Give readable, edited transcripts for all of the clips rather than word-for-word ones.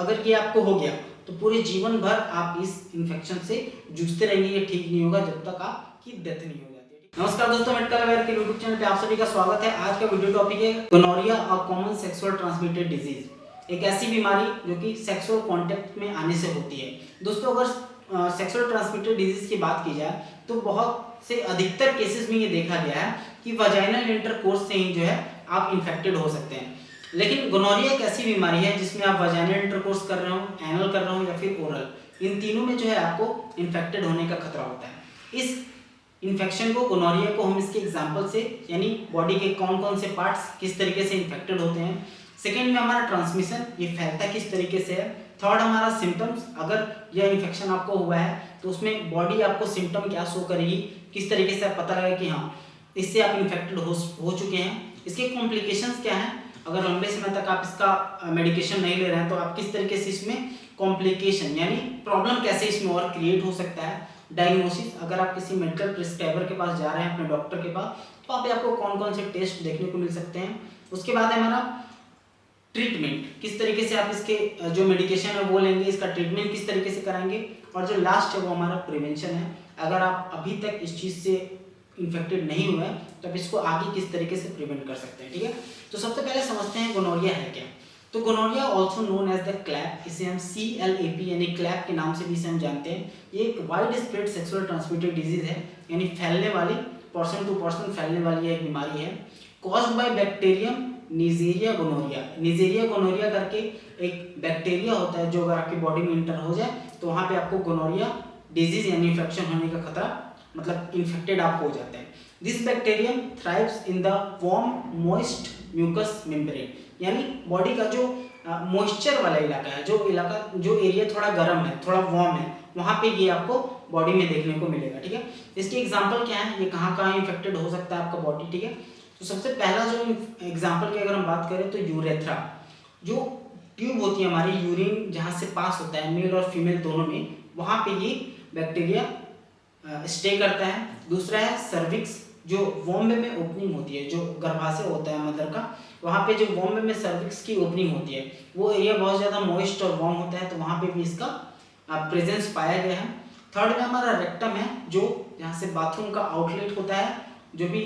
अगर ये आपको हो गया तो पूरे जीवन भर आप इस इन्फेक्शन से जूझते रहेंगे, ये ठीक नहीं होगा जब तक आपकी डेथ नहीं हो जाती है। नमस्कार दोस्तों, मेडिकल अवेयर के यूट्यूब चैनल पे आप सभी का स्वागत है। आज का वीडियो टॉपिक है गोनोरिया और कॉमन सेक्सुअल ट्रांसमिटेड डिजीज, एक ऐसी बीमारी जो कि सेक्सुअल कांटेक्ट में आने से होती है। दोस्तों, अगर सेक्सुअल ट्रांसमिटेड डिजीज की बात की जाए तो बहुत से अधिकतर केसेस में ये देखा गया है कि वजाइनल इंटरकोर्स से ही जो है आप इन्फेक्टेड हो सकते हैं। लेकिन गोनोरिया एक ऐसी बीमारी है जिसमें आप वजाइनल इंटरकोर्स कर रहे हो, एनल कर रहे हो या फिर ओरल, इन तीनों में जो है आपको इन्फेक्टेड होने का खतरा होता है। इस इन्फेक्शन को, गोनोरिया को, हम इसके एग्जांपल से, यानी बॉडी के कौन कौन से पार्ट्स किस तरीके से इन्फेक्टेड होते हैं। सेकेंड में हमारा ट्रांसमिशन, ये फैलता किस तरीके से है। थर्ड हमारा सिम्टम्स, अगर यह इन्फेक्शन आपको हुआ है तो उसमें बॉडी आपको सिम्टम क्या शो करेगी, किस तरीके से आप पता लगा कि हाँ इससे आप इन्फेक्टेड हो चुके हैं। इसके कॉम्प्लिकेशंस क्या हैं, अगर लंबे समय तक आप इसका मेडिकेशन नहीं ले रहे हैं तो आप किस तरीके से इसमें कॉम्प्लिकेशन यानी प्रॉब्लम कैसे इसमें और क्रिएट हो सकता है। डायग्नोसिस, अगर आप किसी मेडिकल प्रिस्क्राइबर के पास जा रहे हैं, अपने डॉक्टर के पास, तो आप आपको कौन कौन से टेस्ट देखने को मिल सकते हैं। उसके बाद है हमारा ट्रीटमेंट, किस तरीके से आप इसके जो मेडिकेशन है वो लेंगे, इसका ट्रीटमेंट किस तरीके से कराएंगे। और जो लास्ट है वो हमारा प्रिवेंशन है, अगर आप अभी तक इस चीज़ से इन्फेक्टेड नहीं हुए हैं तो आप इसको आगे किस तरीके से प्रिवेंट कर सकते हैं। ठीक है, तो सबसे पहले समझते हैं गोनोरिया है क्या। तो gonorrhoea also known as the clap, इसे हम CLAP यानी क्लैप के नाम से भी इसे हम जानते हैं। ये एक wide spread sexual transmitted disease है, यानी फैलने वाली, पर्सन टू पर्सन फैलने वाली एक बीमारी है। Caused by bacterium Neisseria gonorrhoea. Neisseria gonorrhoea करके एक बैक्टीरिया होता है जो अगर आपकी बॉडी में इंटर हो जाए तो वहाँ पे आपको गोनोरिया डिजीज यानी इन्फेक्शन होने का खतरा, मतलब इन्फेक्टेड आप हो जाते हैं। This bacterium thrives in the warm moist mucus membrane, यानी बॉडी का जो मॉइस्चर वाला इलाका है, जो एरिया थोड़ा गर्म है, थोड़ा वार्म है, वहाँ पे ये आपको बॉडी में देखने को मिलेगा। ठीक है, इसके एग्जाम्पल क्या है, ये कहाँ कहाँ इन्फेक्टेड हो सकता है आपका बॉडी। ठीक है, तो सबसे पहला जो एग्जाम्पल की अगर हम बात करें तो यूरेथ्रा, जो ट्यूब होती है हमारी, यूरिन जहाँ से पास होता है मेल और फीमेल दोनों में, वहाँ पे ये बैक्टीरिया स्टे करता है। दूसरा है सर्विक्स, जो वोम्ब में ओपनिंग होती है, जो गर्भाशय होता है मदर का, वहाँ पे जो वोम्ब में सर्विक्स की ओपनिंग होती है वो एरिया बहुत ज़्यादा मॉइस्ट और वार्म होता है, तो वहाँ पे भी इसका प्रेजेंस पाया गया है। थर्ड में हमारा रेक्टम है, जो जहाँ से बाथरूम का आउटलेट होता है, जो भी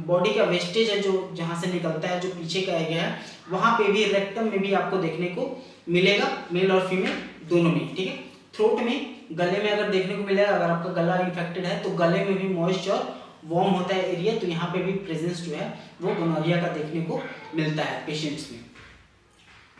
बॉडी का वेस्टेज है जो जहाँ से निकलता है, जो पीछे का एरिया है, वहाँ पे भी रेक्टम में भी आपको देखने को मिलेगा, मेल और फीमेल दोनों में। ठीक है, थ्रोट में, गले में अगर देखने को मिलेगा, अगर आपका गला इन्फेक्टेड है तो गले में भी मॉइस्ट और वार्म होता है एरिया, तो यहाँ पे भी प्रेजेंस जो है वो गोनोरिया का देखने को मिलता है पेशेंट्स में।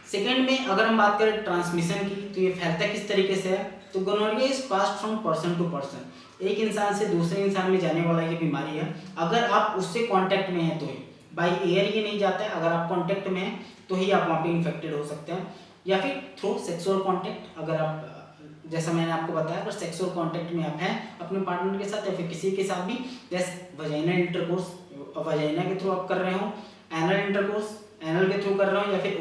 सेकेंड में अगर हम बात करें ट्रांसमिशन की, तो ये फैलता किस तरीके से है। तो gonorrhoea is passed from person to person, एक इंसान से दूसरे इंसान में जाने वाला ये बीमारी है। अगर आप उससे कांटेक्ट में हैं तो ही, बाय एयर ये नहीं जाता है, अगर आप कांटेक्ट में हैं तो ही आप वहाँ पे इन्फेक्टेड हो सकते हैं, या फिर थ्रू सेक्सुअल कांटेक्ट। अगर आप, जैसा मैंने आपको बताया, अगर सेक्सुअल कांटेक्ट में आप हैं अपने पार्टनर के साथ या फिर किसी के साथ भी, जैसे वजाइनल इंटरकोर्स, वजाइना के थ्रू आप कर रहे हो, एनल इंटरकोर्स एनल के थ्रू कर रहे हो, या फिर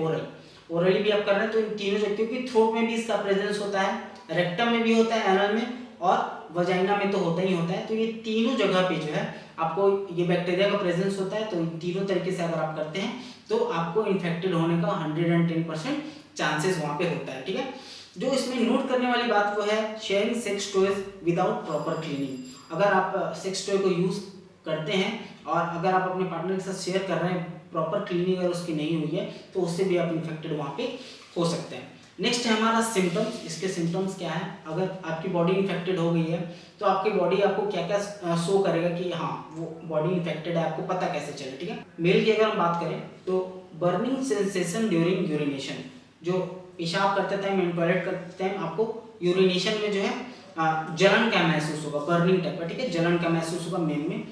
ओरली भी आप कर रहे हैं, तो इन तीनों जगह, क्योंकि थ्रोट में भी इसका प्रेजेंस होता है, रेक्टम में भी होता है, एनल में, और वजाइना में तो होता ही होता है, तो ये तीनों जगह पे जो है आपको ये बैक्टीरिया का प्रेजेंस होता है। तो इन तीनों तरीके से अगर आप करते हैं तो आपको इन्फेक्टेड होने का 110% चांसेस वहाँ पे होता है। ठीक है, जो इसमें नोट करने वाली बात वो है sharing sex toys without proper cleaning. अगर आप सेक्स टॉय को यूज़ करते हैं और अगर आप अपने पार्टनर के साथ शेयर कर रहे हैं, प्रॉपर क्लीनिंग अगर उसकी नहीं हुई है तो उससे भी आप इन्फेक्टेड वहाँ पे हो सकते हैं। नेक्स्ट है हमारा सिम्टम्स। इसके सिम्टम्स क्या है, अगर आपकी बॉडी इन्फेक्टेड हो गई है तो आपकी बॉडी आपको क्या क्या शो करेगा कि हाँ वो बॉडी इन्फेक्टेड है, आपको पता कैसे चले। ठीक है, मेल की अगर हम बात करें तो बर्निंग सेंसेशन ड्यूरिंग यूरिनेशन, जो पेशाब करते टाइम, टॉयलेट करते टाइम आपको यूरिनेशन में जो है जलन का महसूस होगा, बर्निंग टाइप का। ठीक है, जलन का महसूस होगा मेल में।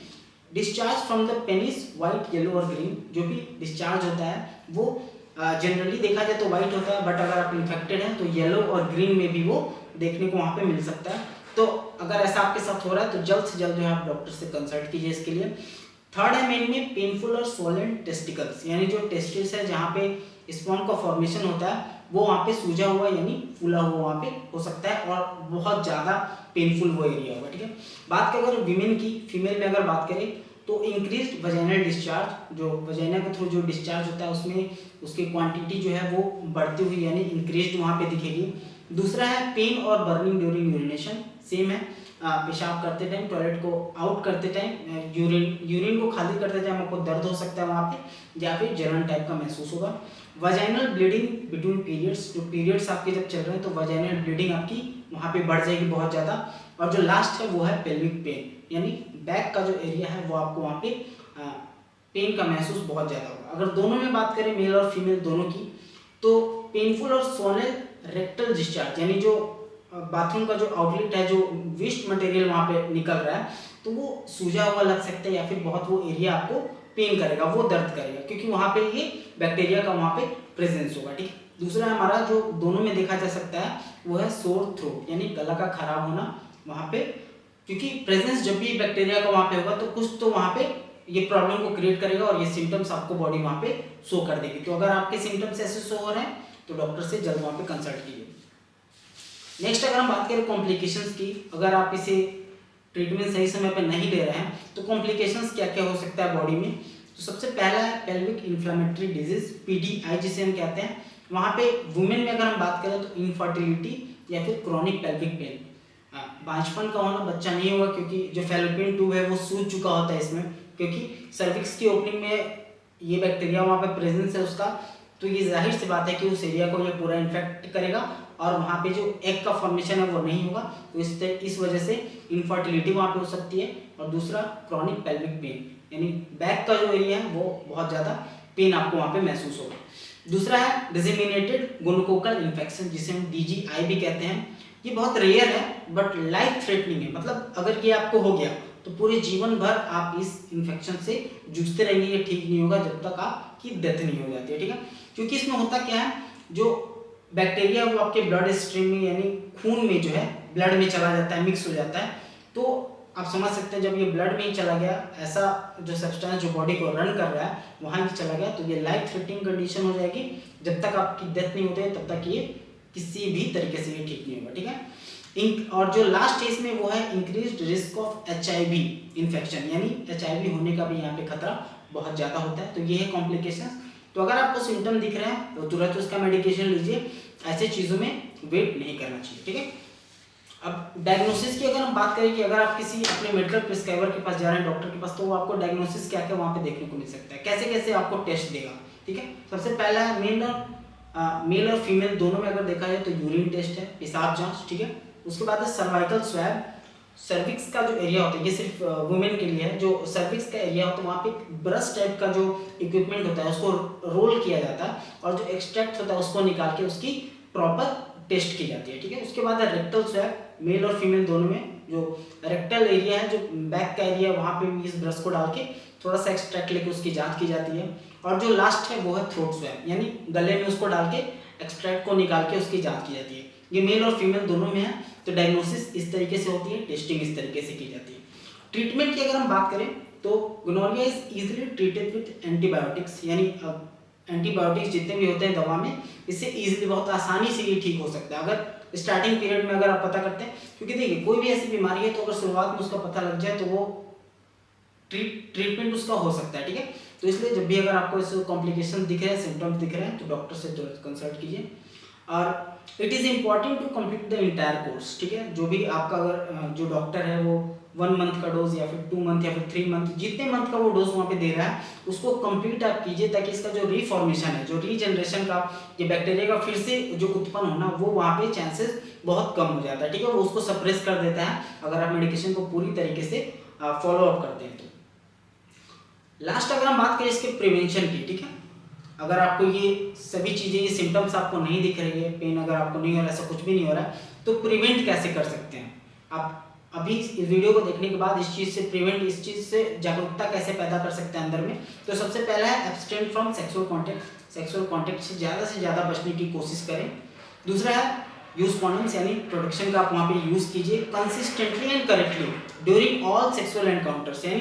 Discharge from the penis white, yellow और ग्रीन, जो भी डिस्चार्ज होता है वो जनरली देखा जाए तो व्हाइट होता है, बट अगर आप इन्फेक्टेड हैं तो येलो और ग्रीन में भी वो देखने को वहाँ पे मिल सकता है। तो अगर ऐसा आपके साथ हो रहा है तो जल्द से जल्द जो है आप डॉक्टर से कंसल्ट कीजिए इसके लिए। थर्ड है मेन में पेनफुल और स्वोलन टेस्टिकल्स, यानी जो टेस्टिस है जहाँ पे स्पर्म का फॉर्मेशन होता है वो वहाँ पे सूजा हुआ यानी फूला हुआ वहाँ पे हो सकता है और बहुत ज़्यादा पेनफुल वो एरिया होगा। ठीक है, बात करें अगर विमेन की, फीमेल में अगर बात करें तो इंक्रीज्ड वजाइनल डिस्चार्ज, जो वजाइना के थ्रू जो डिस्चार्ज होता है उसमें उसकी क्वांटिटी जो है वो बढ़ती हुई यानी इंक्रीज्ड वहाँ पे दिखेगी। दूसरा है पेन और बर्निंग ड्यूरिंग यूरिनेशन, सेम है, पेशाब करते टाइम, टॉयलेट को आउट करते टाइम, यूरिन को खाली करते टाइम आपको दर्द हो सकता है वहाँ पे, या फिर जलन टाइप का महसूस होगा। वजाइनल ब्लीडिंग बिटवीन पीरियड्स, जो पीरियड्स आपके जब चल रहे हैं तो वजाइनल ब्लीडिंग आपकी वहाँ पे बढ़ जाएगी बहुत ज़्यादा। और जो लास्ट है वो है पेल्विक पेन, यानी बैक का जो एरिया है वो आपको वहाँ पे पेन का महसूस बहुत ज़्यादा होगा। अगर दोनों में बात करें मेल और फीमेल दोनों की, तो पेनफुल और सोनल रेक्टल डिस्चार्ज, यानी जो बाथरूम का जो आउटलेट है, जो वेस्ट मटेरियल वहाँ पे निकल रहा है, तो वो सूजा हुआ लग सकता है या फिर बहुत वो एरिया आपको पेन करेगा, वो दर्द करेगा, क्योंकि वहाँ पे ये बैक्टीरिया का वहाँ पे प्रेजेंस होगा। ठीक है। दूसरा हमारा जो दोनों में देखा जा सकता है वो है सोर थ्रोट, यानी गला का खराब होना वहाँ पे, क्योंकि प्रेजेंस जब भी बैक्टीरिया का वहाँ पे होगा तो कुछ तो वहाँ पे ये प्रॉब्लम को क्रिएट करेगा और ये सिम्टम्स आपको बॉडी वहाँ पे शो कर देगी। तो अगर आपके सिम्टम्स ऐसे शो हो रहे हैं तो डॉक्टर से जल्द वहाँ पे कंसल्ट कीजिए। नेक्स्ट अगर हम बात करें कॉम्प्लिकेशंस की, अगर आप इसे ट्रीटमेंट सही समय पे नहीं ले रहे हैं तो कॉम्प्लिकेशंस क्या क्या हो सकता है बॉडी में। तो सबसे पहला है पेल्विक इन्फ्लेमेटरी डिजीज, पीडीआई जिसे हम कहते हैं। वहाँ पे वुमेन में अगर हम बात करें तो इनफर्टिलिटी या फिर क्रॉनिक पेल्विक पेन, बांझपन का होना, बच्चा नहीं होगा क्योंकि जो फैलोपियन ट्यूब है वो सूज चुका होता है इसमें, क्योंकि सर्विक्स की ओपनिंग में ये बैक्टीरिया वहाँ पे प्रेजेंस है उसका, तो ये जाहिर सी बात है कि उस एरिया को ये पूरा इन्फेक्ट करेगा और वहाँ पे जो एग का फॉर्मेशन है वो नहीं होगा, तो इस वजह से इनफर्टिलिटी वहाँ पे हो सकती है। और दूसरा क्रॉनिक पेल्विक पेन, यानी बैक का जो एरिया है वो बहुत ज़्यादा पेन आपको वहाँ पे महसूस होगा। दूसरा है डिसेमिनेटेड गोनोकोकल इन्फेक्शन, जिसे हम DGI भी कहते हैं। ये बहुत रेयर है बट लाइफ थ्रेटनिंग है, मतलब अगर ये आपको हो गया तो पूरे जीवन भर आप इस इन्फेक्शन से जूझते रहेंगे, ये ठीक नहीं होगा जब तक आपकी डेथ नहीं हो जाती है। ठीक है, क्योंकि इसमें होता क्या है, जो बैक्टीरिया वो आपके ब्लड स्ट्रीम में यानी खून में जो है ब्लड में चला जाता है, मिक्स हो जाता है, तो आप समझ सकते हैं जब ये ब्लड में ही चला गया, ऐसा जो सब्सटेंस जो बॉडी को रन कर रहा है वहाँ ही चला गया, तो ये लाइफ थ्रेटनिंग कंडीशन हो जाएगी। जब तक आपकी डेथ नहीं होती है तब तक ये किसी भी तरीके से ये ठीक नहीं होगा। ठीक है। और जो लास्ट स्टेज में वो है increased risk of HIV infection, यानी HIV होने का भी यहाँ पे खतरा बहुत ज़्यादा होता है। तो ये है कॉम्प्लिकेशन। तो अगर आपको सिम्टम दिख रहे हैं तो तुरंत उसका मेडिकेशन लीजिए, ऐसे चीज़ों में वेट नहीं करना चाहिए। ठीक है। अब डायग्नोसिस की अगर हम बात करें कि अगर आप किसी अपने मेडिकल प्रिस्क्राइबर के पास जा रहे हैं, डॉक्टर के पास, तो वो आपको डायग्नोसिस क्या क्या वहाँ पे देखने को मिल सकता है, कैसे कैसे आपको टेस्ट देगा। ठीक है। सबसे पहला है मेल और फीमेल दोनों में अगर देखा जाए तो यूरिन टेस्ट है, पेशाब जांच। ठीक है। उसके बाद है सर्वाइकल स्वैब, सर्विक्स का जो एरिया होता है, ये सिर्फ वुमेन के लिए है, जो सर्विक्स का एरिया होता है वहाँ पे ब्रश टाइप का जो इक्विपमेंट होता है उसको रोल किया जाता है और जो एक्सट्रैक्ट होता है उसको निकाल के उसकी प्रॉपर टेस्ट की जाती है। ठीक है। उसके बाद है रेक्टल स्वैब, मेल और फीमेल दोनों में, जो रेक्टल एरिया है, जो बैक का एरिया, वहाँ पे भी इस ब्रश को डाल के थोड़ा सा एक्सट्रैक्ट लेके उसकी जांच की जाती है। और जो लास्ट है वो है थ्रोट स्वैब, यानी गले में उसको डाल के एक्सट्रैक्ट को निकाल के उसकी जांच की जाती है। ये मेल और फीमेल दोनों में है। तो डायग्नोसिस इस तरीके से होती है, टेस्टिंग इस तरीके से की जाती है। ट्रीटमेंट की अगर हम बात करें तो gonorrhoea is easily treated with antibiotics, यानी एंटीबायोटिक्स जितने भी होते हैं दवा में, इससे इजीली बहुत आसानी से ये ठीक हो सकता है अगर स्टार्टिंग पीरियड में अगर आप पता करते हैं। क्योंकि देखिए कोई भी ऐसी बीमारी है तो अगर शुरुआत में उसका पता लग जाए तो वो ट्रीटमेंट उसका हो सकता है। ठीक है। तो इसलिए जब भी अगर आपको इस कॉम्प्लिकेशन दिख रहे हैं, सिम्टम्स दिख रहे हैं, तो डॉक्टर से तुरंत कंसल्ट कीजिए। और it is important to complete the entire course. ठीक है। जो भी आपका अगर जो डॉक्टर है वो 1 मंथ का डोज या फिर 2 मंथ या फिर 3 मंथ, जितने मंथ का वो डोज वहाँ पे दे रहा है उसको कंप्लीट आप कीजिए, ताकि इसका जो रीफॉर्मेशन है, जो रीजनरेशन का, ये बैक्टीरिया का फिर से जो उत्पन्न होना, वो वहाँ पे चांसेस बहुत कम हो जाता है। ठीक है। वो उसको सप्रेस कर देता है अगर आप मेडिकेशन को पूरी तरीके से फॉलो अप करते हैं। तो लास्ट अगर हम बात करें इसके प्रिवेंशन की, ठीक है, अगर आपको ये सभी चीज़ें, ये सिम्टम्स आपको नहीं दिख रही है, पेन अगर आपको नहीं हो रहा है, ऐसा कुछ भी नहीं हो रहा है, तो प्रिवेंट कैसे कर सकते हैं आप अभी इस वीडियो को देखने के बाद, इस चीज़ से प्रिवेंट, इस चीज़ से जागरूकता कैसे पैदा कर सकते हैं अंदर में। तो सबसे पहला है एब्सटेन फ्रॉम सेक्सुअल कॉन्टेक्ट से ज़्यादा बचने की कोशिश करें। दूसरा है यूज कॉन्डम्स, यानी प्रोटेक्शन का आप वहाँ पे यूज़ कीजिए consistently and correctly during all sexual encounters, यानी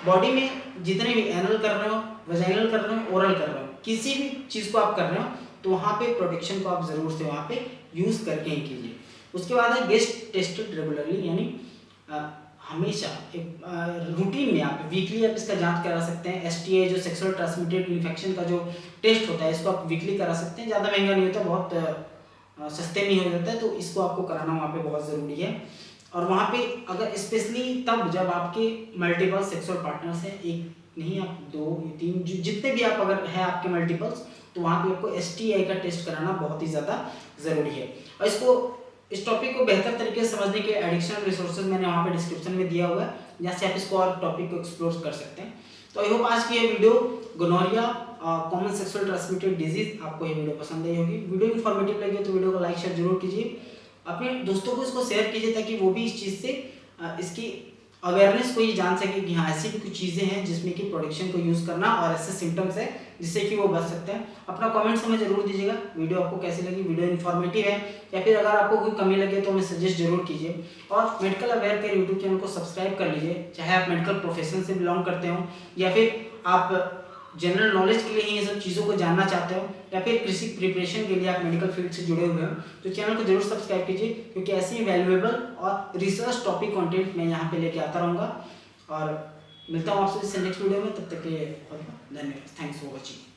बॉडी में जितने भी एनल कर रहे हो, वेजाइनल कर रहे हो, ओरल कर रहे हो, किसी भी चीज़ को आप कर रहे हो तो वहाँ पे प्रोटेक्शन को आप ज़रूर से वहाँ पे यूज़ करके ही कीजिए। उसके बाद है गेट टेस्टेड रेगुलरली, यानी हमेशा एक रूटीन में आप वीकली आप इसका जांच करा सकते हैं। STI जो सेक्सुअल ट्रांसमिटेड इन्फेक्शन का जो टेस्ट होता है इसको आप वीकली करा सकते हैं। ज़्यादा महंगा नहीं होता, बहुत सस्ते में हो जाता है, तो इसको आपको कराना वहाँ पे बहुत ज़रूरी है। और वहाँ पे अगर स्पेशली तब जब आपके मल्टीपल सेक्सुअल पार्टनर्स हैं, एक नहीं आप 2 या 3 जितने भी आप अगर है आपके मल्टीपल्स, तो वहाँ पे आपको STI का टेस्ट कराना बहुत ही ज़्यादा ज़रूरी है। और इस टॉपिक को बेहतर तरीके से समझने के एडिशनल रिसोर्सेज मैंने वहाँ पे डिस्क्रिप्शन में दिया हुआ है, जहाँ से आप इसको और टॉपिक को एक्सप्लोर कर सकते हैं। तो आई होप आज की ये video gonorrhoea common sexual transmitted disease आपको ये वीडियो पसंद आई होगी। वीडियो इन्फॉर्मेटिव लगी तो वीडियो को लाइक शेयर जरूर कीजिए, अपने दोस्तों को इसको शेयर कीजिए ताकि वो भी इस चीज़ से इसकी अवेयरनेस को ये जान सके कि हाँ ऐसी भी कुछ चीज़ें हैं जिसमें कि प्रोडक्शन को यूज़ करना और ऐसे सिम्टम्स है जिससे कि वो बच सकते हैं। अपना कमेंट्स हमें जरूर दीजिएगा, वीडियो आपको कैसी लगी, वीडियो इन्फॉर्मेटिव है या फिर अगर आपको कोई कमी लगे तो हमें सजेस्ट जरूर कीजिए। और मेडिकल अवेयर के यूट्यूब चैनल को सब्सक्राइब कर लीजिए, चाहे आप मेडिकल प्रोफेशन से बिलोंग करते हो या फिर आप जनरल नॉलेज के लिए ही ये सब चीज़ों को जानना चाहते हो या फिर कृषि प्रिपरेशन के लिए आप मेडिकल फील्ड से जुड़े हुए हो, तो चैनल को जरूर सब्सक्राइब कीजिए, क्योंकि ऐसे ही वैल्यूएबल और रिसर्च टॉपिक कंटेंट मैं यहाँ पे लेके आता रहूँगा। और मिलता हूँ आपसे इससे नेक्स्ट वीडियो में, तब तक के लिए धन्यवाद। Thanks for watching.